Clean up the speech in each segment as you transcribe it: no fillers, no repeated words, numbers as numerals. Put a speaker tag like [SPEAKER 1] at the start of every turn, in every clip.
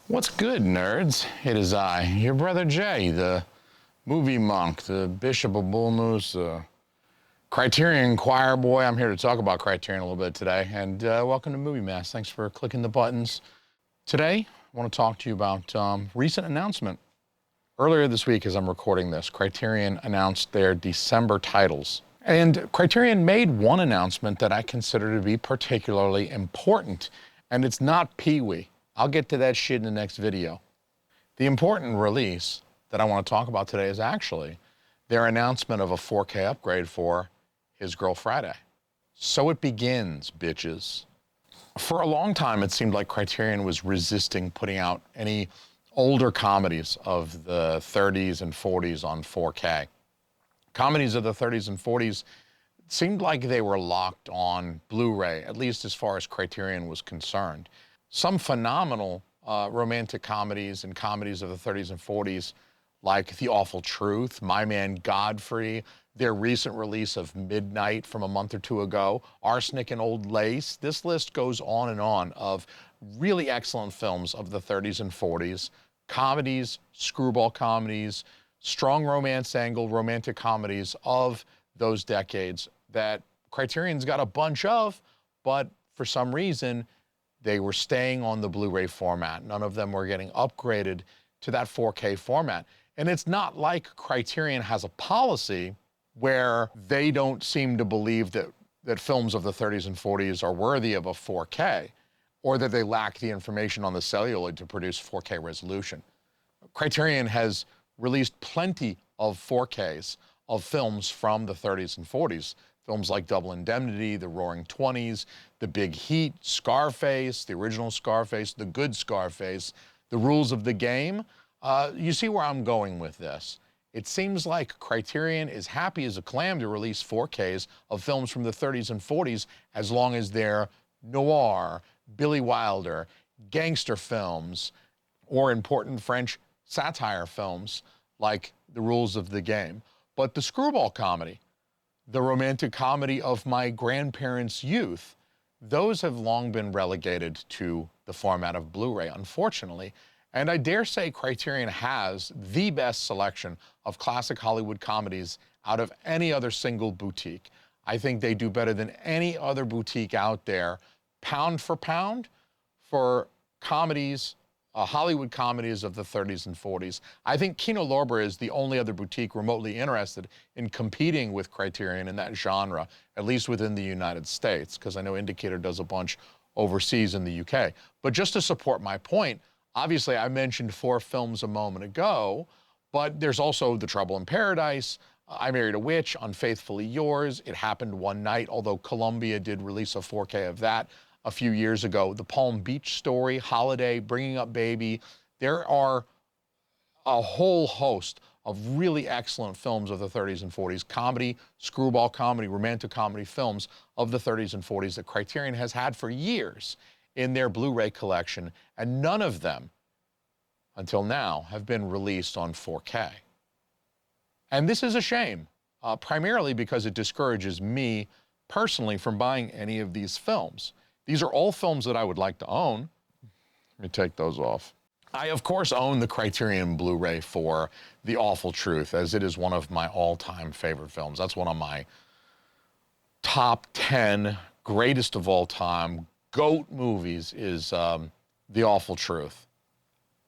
[SPEAKER 1] What's good, nerds? It is I, your brother Jay, the movie monk, the Bishop of Bull Moose, the Criterion choir boy. I'm here to talk about Criterion a little bit today, and welcome to Movie Mass. Thanks for clicking the buttons. Today, I want to talk to you about recent announcement. Earlier this week, as I'm recording this, Criterion announced their December titles. And Criterion made one announcement that I consider to be particularly important, and it's not Pee-wee. I'll get to that shit in the next video. The important release that I want to talk about today is actually their announcement of a 4K upgrade for His Girl Friday. So it begins, bitches. For a long time, it seemed like Criterion was resisting putting out any older comedies of the 30s and 40s on 4K. Comedies of the 30s and 40s seemed like they were locked on Blu-ray, at least as far as Criterion was concerned. Some phenomenal romantic comedies and comedies of the 30s and 40s, like The Awful Truth, My Man Godfrey, their recent release of Midnight from a month or two ago, Arsenic and Old Lace. This list goes on and on of really excellent films of the 30s and 40s, comedies, screwball comedies, strong romance angle, romantic comedies of those decades that Criterion's got a bunch of, but for some reason, they were staying on the Blu-ray format. None of them were getting upgraded to that 4K format. And it's not like Criterion has a policy where they don't seem to believe that films of the 30s and 40s are worthy of a 4K, or that they lack the information on the celluloid to produce 4K resolution. Criterion has released plenty of 4Ks of films from the 30s and 40s. Films like Double Indemnity, The Roaring Twenties, The Big Heat, Scarface, the original Scarface, The Good Scarface, The Rules of the Game. You see where I'm going with this. It seems like Criterion is happy as a clam to release 4Ks of films from the 30s and 40s as long as they're noir, Billy Wilder, gangster films, or important French satire films like The Rules of the Game. But the screwball comedy, the romantic comedy of my grandparents' youth, those have long been relegated to the format of Blu-ray, unfortunately. And I dare say Criterion has the best selection of classic Hollywood comedies out of any other single boutique. I think they do better than any other boutique out there, pound for comedies, Hollywood comedies of the 30s and 40s. I think Kino Lorber is the only other boutique remotely interested in competing with Criterion in that genre, at least within the United States, because I know Indicator does a bunch overseas in the UK. But just to support my point, obviously I mentioned 4 films a moment ago, but there's also The Trouble in Paradise, I Married a Witch, Unfaithfully Yours, It Happened One Night, although Columbia did release a 4K of that a few years ago, The Palm Beach Story, Holiday, Bringing Up Baby. There are a whole host of really excellent films of the 30s and 40s, comedy, screwball comedy, romantic comedy films of the 30s and 40s that Criterion has had for years in their Blu-ray collection, and none of them, until now, have been released on 4K. And this is a shame, primarily because it discourages me personally from buying any of these films. These are all films that I would like to own. Let me take those off. I, of course, own the Criterion Blu-ray for The Awful Truth, as it is one of my all-time favorite films. That's one of my top 10 greatest of all time GOAT movies is The Awful Truth.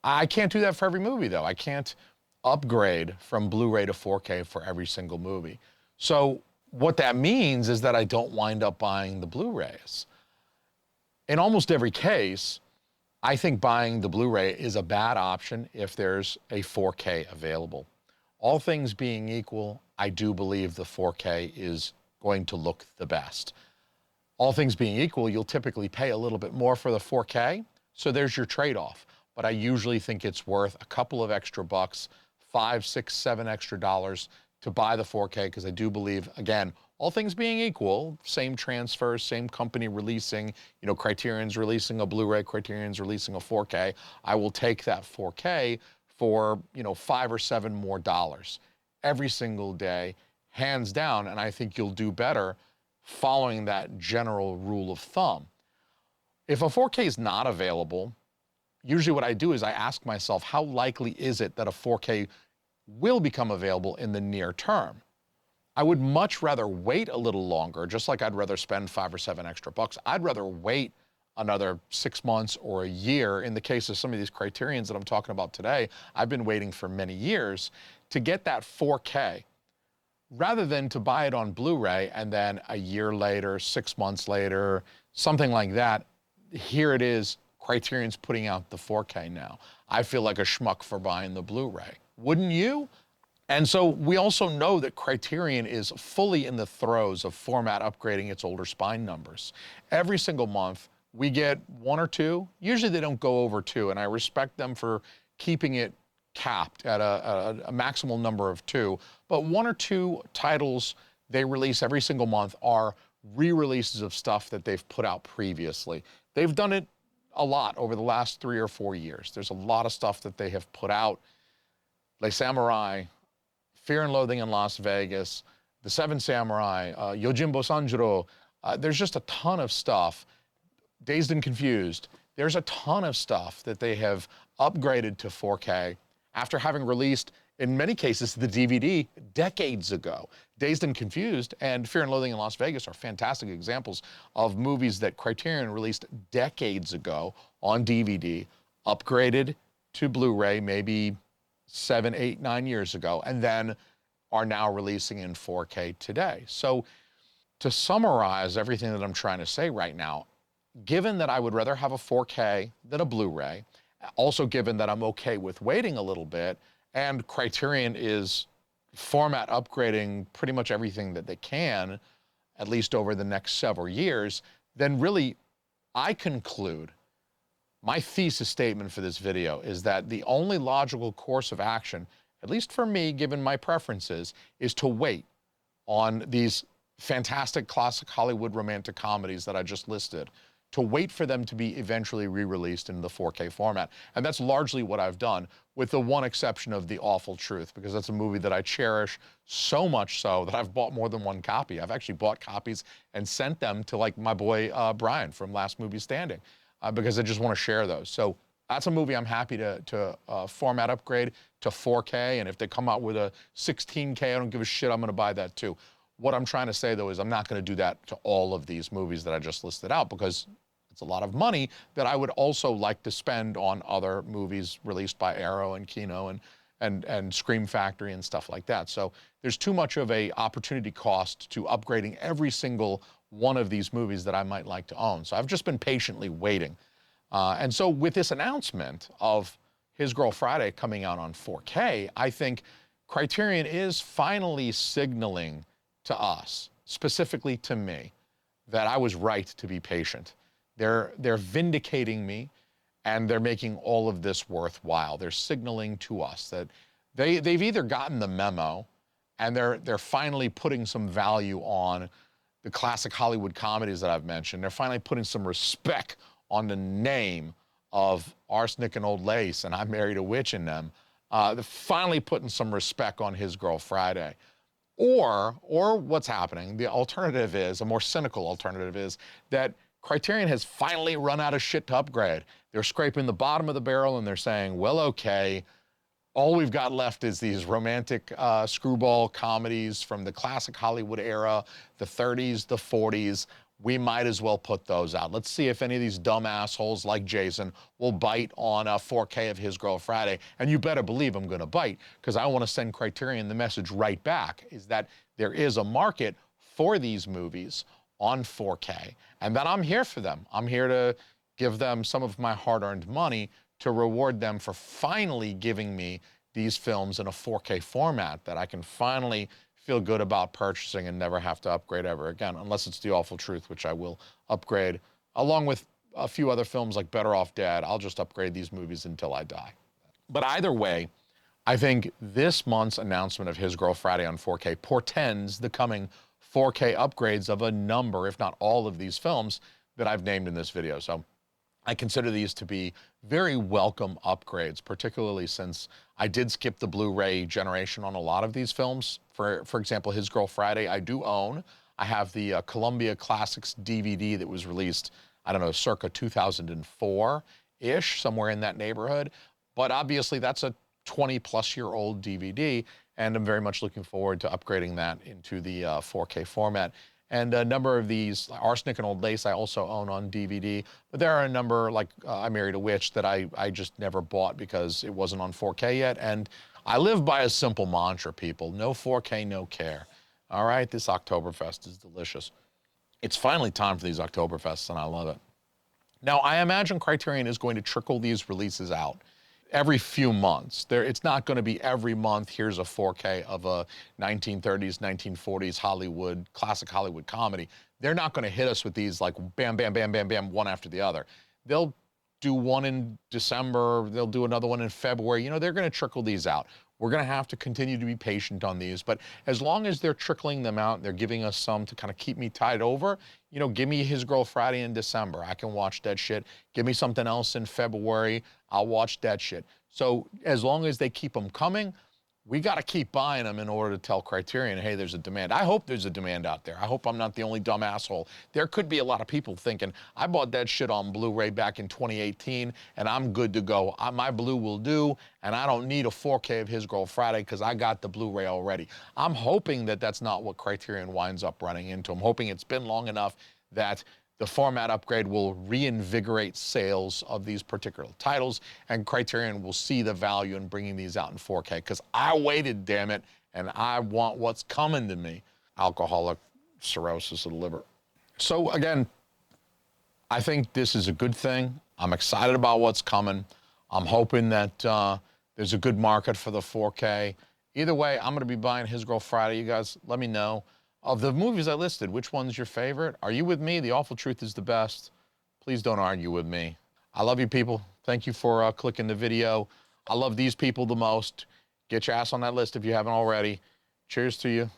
[SPEAKER 1] I can't do that for every movie, though. I can't upgrade from Blu-ray to 4K for every single movie. So what that means is that I don't wind up buying the Blu-rays. In almost every case, I think buying the Blu-ray is a bad option if there's a 4K available. All things being equal, I do believe the 4K is going to look the best. All things being equal, you'll typically pay a little bit more for the 4K, so there's your trade-off. But I usually think it's worth a couple of extra bucks, $5, $6, $7 extra dollars to buy the 4K, because I do believe, again, all things being equal, same transfers, same company releasing, you know, Criterion's releasing a Blu-ray, Criterion's releasing a 4K, I will take that 4K for, you know, $5 or $7 more every single day, hands down, and I think you'll do better following that general rule of thumb. If a 4K is not available, usually what I do is I ask myself, how likely is it that a 4K will become available in the near term? I would much rather wait a little longer, just like I'd rather spend 5 or 7 extra bucks. I'd rather wait another 6 months or a year. In the case of some of these Criterions that I'm talking about today, I've been waiting for many years to get that 4K, rather than to buy it on Blu-ray and then a year later, 6 months later, something like that. Here it is, Criterion's putting out the 4K now. I feel like a schmuck for buying the Blu-ray. Wouldn't you? And so we also know that Criterion is fully in the throes of format upgrading its older spine numbers. Every single month, we get 1 or 2. Usually they don't go over 2, and I respect them for keeping it capped at a maximal number of 2. But 1 or 2 titles they release every single month are re-releases of stuff that they've put out previously. They've done it a lot over the last 3 or 4 years. There's a lot of stuff that they have put out. Les Samurai, Fear and Loathing in Las Vegas, The Seven Samurai, Yojimbo Sanjuro. There's just a ton of stuff. Dazed and Confused. There's a ton of stuff that they have upgraded to 4K after having released, in many cases, the DVD decades ago. Dazed and Confused and Fear and Loathing in Las Vegas are fantastic examples of movies that Criterion released decades ago on DVD, upgraded to Blu-ray maybe 7, 8, 9 years ago, and then are now releasing in 4K today. So to summarize everything that I'm trying to say right now, given that I would rather have a 4K than a Blu-ray, also given that I'm okay with waiting a little bit, and Criterion is format upgrading pretty much everything that they can, at least over the next several years, then really I conclude, my thesis statement for this video is that the only logical course of action, at least for me, given my preferences, is to wait on these fantastic classic Hollywood romantic comedies that I just listed, to wait for them to be eventually re-released in the 4K format. And that's largely what I've done, with the one exception of The Awful Truth, because that's a movie that I cherish so much so that I've bought more than 1 copy. I've actually bought copies and sent them to, like, my boy Brian from Last Movie Standing, because I just want to share those. So that's a movie I'm happy to format upgrade to 4K, and if they come out with a 16K, I don't give a shit, I'm going to buy that too. What I'm trying to say, though, is I'm not going to do that to all of these movies that I just listed out, because it's a lot of money that I would also like to spend on other movies released by Arrow and Kino and Scream Factory and stuff like that. So there's too much of a opportunity cost to upgrading every single one of these movies that I might like to own. So I've just been patiently waiting. And so with this announcement of His Girl Friday coming out on 4K, I think Criterion is finally signaling to us, specifically to me, that I was right to be patient. They're vindicating me, and they're making all of this worthwhile. They're signaling to us that they've either gotten the memo, and they're finally putting some value on the classic Hollywood comedies that I've mentioned. They're finally putting some respect on the name of Arsenic and Old Lace and I Married a Witch in them. They're finally putting some respect on His Girl Friday. Or what's happening, the alternative is, a more cynical alternative is, that Criterion has finally run out of shit to upgrade. They're scraping the bottom of the barrel and they're saying, well, okay, all we've got left is these romantic screwball comedies from the classic Hollywood era, the 30s, the 40s. We might as well put those out. Let's see if any of these dumb assholes like Jason will bite on a 4K of His Girl Friday. And you better believe I'm going to bite, because I want to send Criterion the message right back, is that there is a market for these movies on 4K, and that I'm here for them. I'm here to give them some of my hard-earned money to reward them for finally giving me these films in a 4K format that I can finally feel good about purchasing and never have to upgrade ever again, unless it's The Awful Truth, which I will upgrade, along with a few other films like Better Off Dead. I'll just upgrade these movies until I die. But either way, I think this month's announcement of His Girl Friday on 4K portends the coming 4K upgrades of a number, if not all, of these films that I've named in this video. So I consider these to be very welcome upgrades, particularly since I did skip the Blu-ray generation on a lot of these films. For example, His Girl Friday, I do own. I have the Columbia Classics DVD that was released, I don't know, circa 2004. ish, somewhere in that neighborhood. But obviously that's a 20-plus-year-old DVD, and I'm very much looking forward to upgrading that into the 4K format. And a number of these, Arsenic and Old Lace, I also own on DVD. But there are a number, like I Married a Witch, that I just never bought because it wasn't on 4K yet. And I live by a simple mantra, people. No 4K, no care. All right, this Oktoberfest is delicious. It's finally time for these Oktoberfests, and I love it. Now, I imagine Criterion is going to trickle these releases out every few months. It's not going to be every month, here's a 4K of a 1930s, 1940s Hollywood, classic Hollywood comedy. They're not going to hit us with these like bam, bam, bam, bam, bam, one after the other. They'll do one in December, they'll do another one in February. You know, they're going to trickle these out. We're going to have to continue to be patient on these, but as long as they're trickling them out, they're giving us some to kind of keep me tied over. You know, give me His Girl Friday in December. I can watch that shit. Give me something else in February. I'll watch that shit. So as long as they keep them coming, we got to keep buying them in order to tell Criterion, hey, there's a demand. I hope there's a demand out there. I hope I'm not the only dumb asshole. There could be a lot of people thinking, I bought that shit on Blu-ray back in 2018, and I'm good to go. My Blu will do, and I don't need a 4K of His Girl Friday because I got the Blu-ray already. I'm hoping that that's not what Criterion winds up running into. I'm hoping it's been long enough that the format upgrade will reinvigorate sales of these particular titles, and Criterion will see the value in bringing these out in 4K, because I waited, damn it, and I want what's coming to me. Alcoholic cirrhosis of the liver. So again, I think this is a good thing. I'm excited about what's coming. I'm hoping that there's a good market for the 4K. Either way, I'm going to be buying His Girl Friday. You guys, let me know. Of the movies I listed, which one's your favorite? Are you with me? The Awful Truth is the best. Please don't argue with me. I love you, people. Thank you for clicking the video. I love these people the most. Get your ass on that list if you haven't already. Cheers to you.